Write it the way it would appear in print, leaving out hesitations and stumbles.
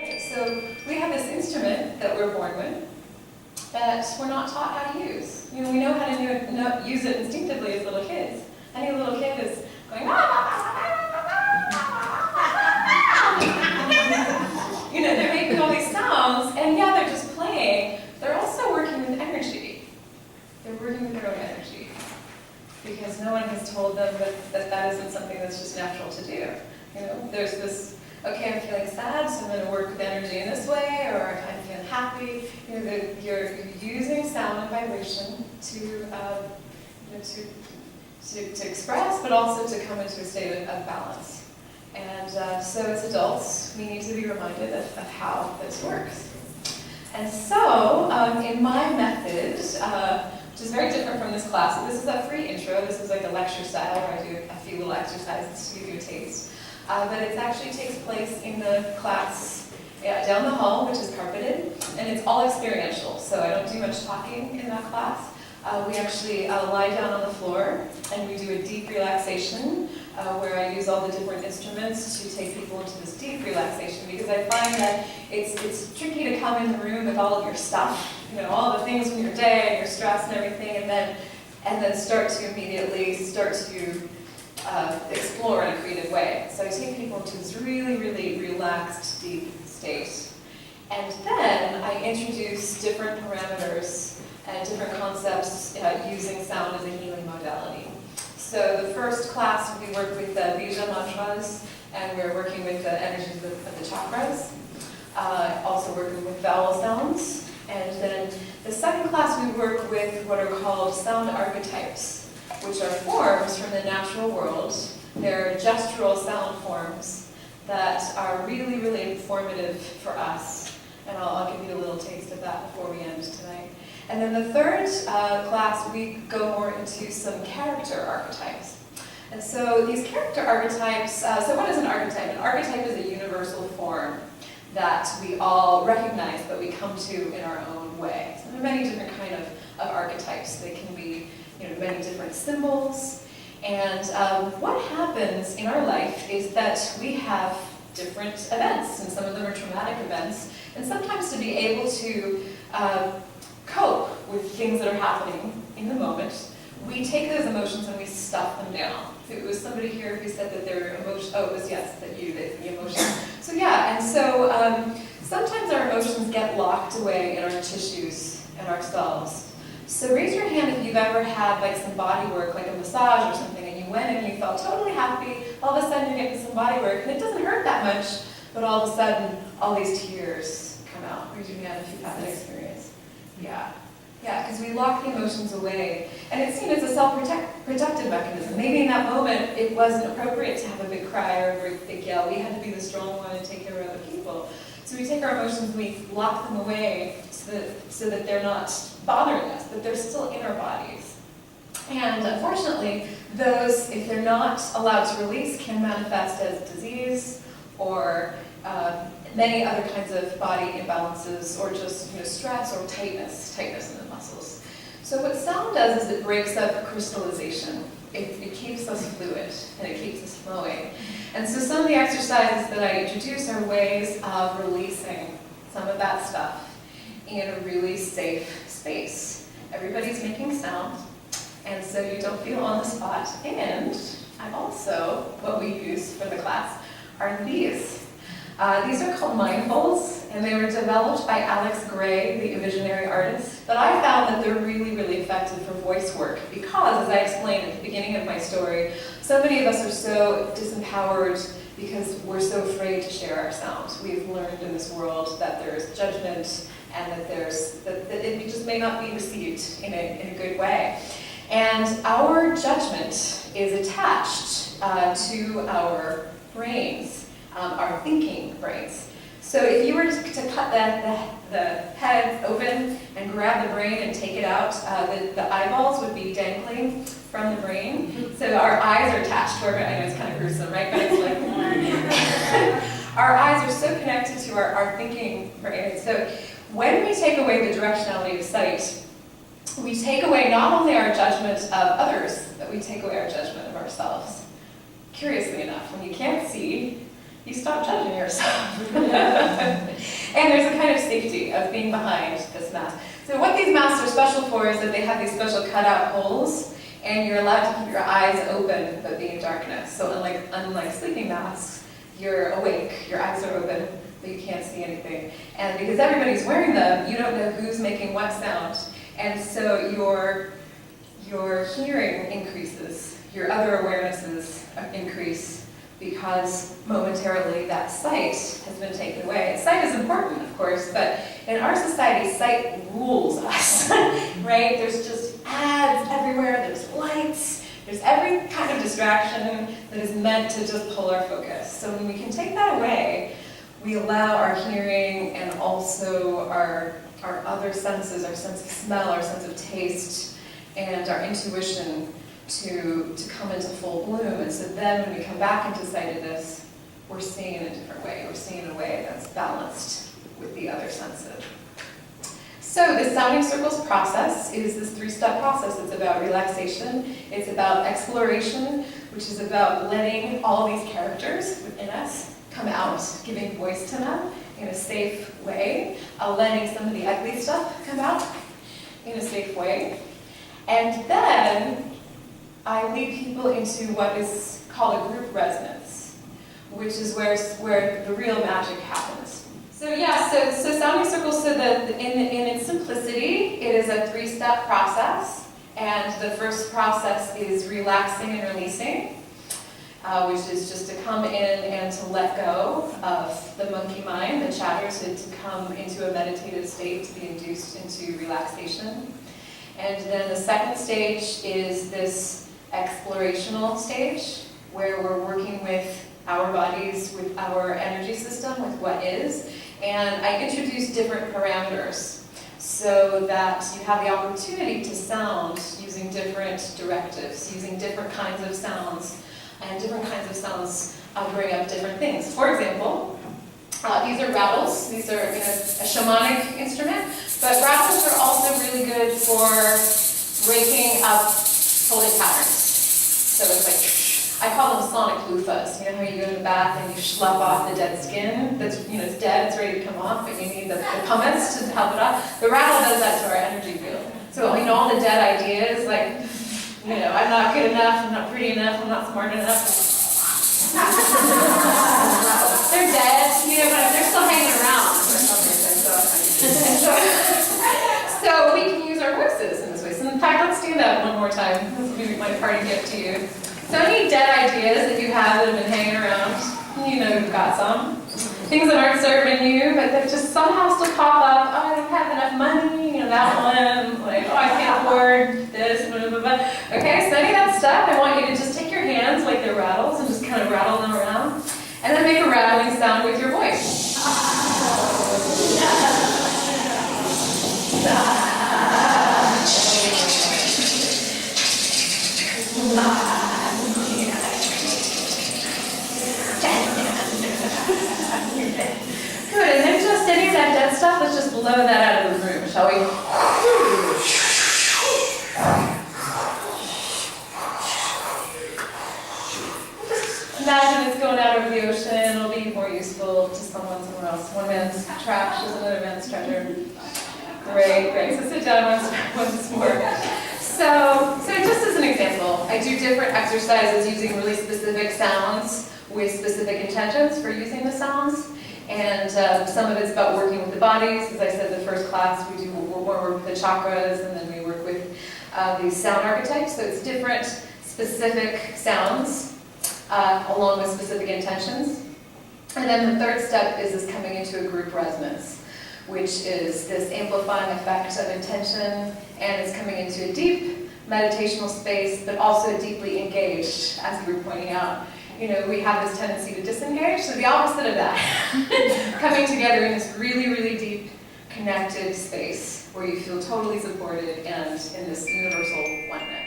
Right, so we have this instrument that we're born with that we're not taught how to use. You know, we know how to use it instinctively as little kids. Any little kid is going, you know, they're making all these sounds, and yeah, they're just playing. They're also working with energy. They're working with their own energy. Because no one has told them that isn't something that's just natural to do. You know, there's this, okay, I'm feeling sad, so I'm going to work with energy in this way, or I'm feeling happy. You know, you're using sound and vibration to express, but also to come into a state of balance. And so as adults, we need to be reminded of how this works. And so, in my method, which is very different from this class, so this is a free intro, this is like a lecture style where I do a few little exercises to give you a taste. But it actually takes place in the class down the hall, which is carpeted, and it's all experiential, so I don't do much talking in that class. We actually lie down on the floor, and we do a deep relaxation, where I use all the different instruments to take people into this deep relaxation, because I find that it's tricky to come in the room with all of your stuff, you know, all the things from your day, and your stress and everything, and then start to immediately explore in a creative way. So I take people into this really, really relaxed, deep state. And then I introduce different parameters and different concepts using sound as a healing modality. So the first class, we work with the Bija mantras, and we're working with the energies of the chakras, also working with vowel sounds. And then the second class, we work with what are called sound archetypes, which are forms from the natural world. They're gestural sound forms that are really, really informative for us. And I'll give you a little taste of that before we end tonight. And then the third class, we go more into some character archetypes. And so these character archetypes, so what is an archetype? An archetype is a universal form that we all recognize, but we come to in our own way. So there are many different kind of archetypes. They can be, you know, many different symbols. And what happens in our life is that we have different events, and some of them are traumatic events. And sometimes to be able to cope with things that are happening in the moment, we take those emotions and we stuff them down. So it was somebody here who said that their emotion, oh, it was yes, the emotion. So yeah, and so sometimes our emotions get locked away in our tissues and ourselves. So raise your hand if you've ever had like some body work, like a massage or something, and you went and you felt totally happy, all of a sudden you're getting some body work, and it doesn't hurt that much, but all of a sudden, all these tears come out. Raise your hand if you've had that experience. Yeah, because we lock the emotions away. And it's seen as a self-protective mechanism. Maybe in that moment, it wasn't appropriate to have a big cry or a big yell. We had to be the strong one and take care of other people. So we take our emotions, we lock them away so that they're not bothering us, but they're still in our bodies. And unfortunately, those, if they're not allowed to release, can manifest as disease or many other kinds of body imbalances, or just, you know, stress or tightness in the muscles. So what sound does is it breaks up crystallization. It keeps us fluid and it keeps us flowing. And so some of the exercises that I introduce are ways of releasing some of that stuff in a really safe space. Everybody's making sound, and so you don't feel on the spot. And I also, what we use for the class are these. These are called mindfuls, and they were developed by Alex Gray, the visionary artist. But I found that they're really, really effective for voice work because, as I explained at the beginning of my story, so many of us are so disempowered because we're so afraid to share our sound. We've learned in this world that there's judgment and that it just may not be received in a good way. And our judgment is attached to our brains. Our thinking brains. So if you were to cut the head open and grab the brain and take it out, the eyeballs would be dangling from the brain. So our eyes are attached to our brain. I know it's kind of gruesome, right? But it's like our eyes are so connected to our thinking brain. So when we take away the directionality of sight, we take away not only our judgment of others, but we take away our judgment of ourselves. Curiously enough, when you can't see, you stop judging yourself. And there's a kind of safety of being behind this mask. So what these masks are special for is that they have these special cutout holes, and you're allowed to keep your eyes open but be in darkness. So unlike sleeping masks, you're awake, your eyes are open, but you can't see anything. And because everybody's wearing them, you don't know who's making what sound. And so your hearing increases, your other awarenesses increase, because momentarily that sight has been taken away. Sight is important, of course, but in our society, sight rules us, right? There's just ads everywhere, there's lights, there's every kind of distraction that is meant to just pull our focus. So when we can take that away, we allow our hearing and also our other senses, our sense of smell, our sense of taste, and our intuition to come into full bloom. And so then when we come back into sightedness, we're seeing in a different way. We're seeing in a way that's balanced with the other senses. So this sounding circles process is this 3-step process. It's about relaxation, it's about exploration, which is about letting all these characters within us come out, giving voice to them in a safe way, letting some of the ugly stuff come out in a safe way. And then I lead people into what is called a group resonance, which is where the real magic happens. So yeah, so sounding circles, so that in its simplicity, it is a 3-step process. And the first process is relaxing and releasing, which is just to come in and to let go of the monkey mind, the chatter, to come into a meditative state, to be induced into relaxation. And then the second stage is this explorational stage, where we're working with our bodies, with our energy system, with what is. And I introduce different parameters so that you have the opportunity to sound using different directives, using different kinds of sounds, and different kinds of sounds bring up different things. For example, these are rattles. These are a shamanic instrument, but rattles are also really good for breaking up holding patterns. So it's like, I call them sonic loofahs. You know how you go to the bath and you schlep off the dead skin that's, it's dead, it's ready to come off, but you need the pumice to help it off. The rattle does that to our energy field. So all the dead ideas, like, I'm not good enough, I'm not pretty enough, I'm not smart enough. They're dead, but they're still hanging around for some reason. So we can use our voices in this way. So in fact, let's do that one more time. This will be my party gift to you. So any dead ideas that you have that have been hanging around, you've got some. Things that aren't serving you, but that just somehow still pop up. Oh, I don't have enough money, that one. Like, oh, I can't afford this, blah, blah, blah. Okay, so any of that stuff, I want you to just take your hands like they're rattles and just kind of rattle them around. And then make a rattling sound with your voice. Good, and then just any of that dead stuff, let's just blow that out of the room, shall we? Just imagine it's going out over the ocean. It'll be more useful to someone somewhere else. One man's trash is another man's treasure. Great. So sit down once more. So just as an example, I do different exercises using really specific sounds with specific intentions for using the sounds. And some of it's about working with the bodies. As I said, the first class we do more work with the chakras, and then we work with these sound archetypes. So it's different specific sounds along with specific intentions. And then the third step is this coming into a group resonance, which is this amplifying effect of intention, and it's coming into a deep meditational space, but also deeply engaged, as you were pointing out. We have this tendency to disengage, so the opposite of that. Coming together in this really, really deep, connected space where you feel totally supported and in this universal oneness.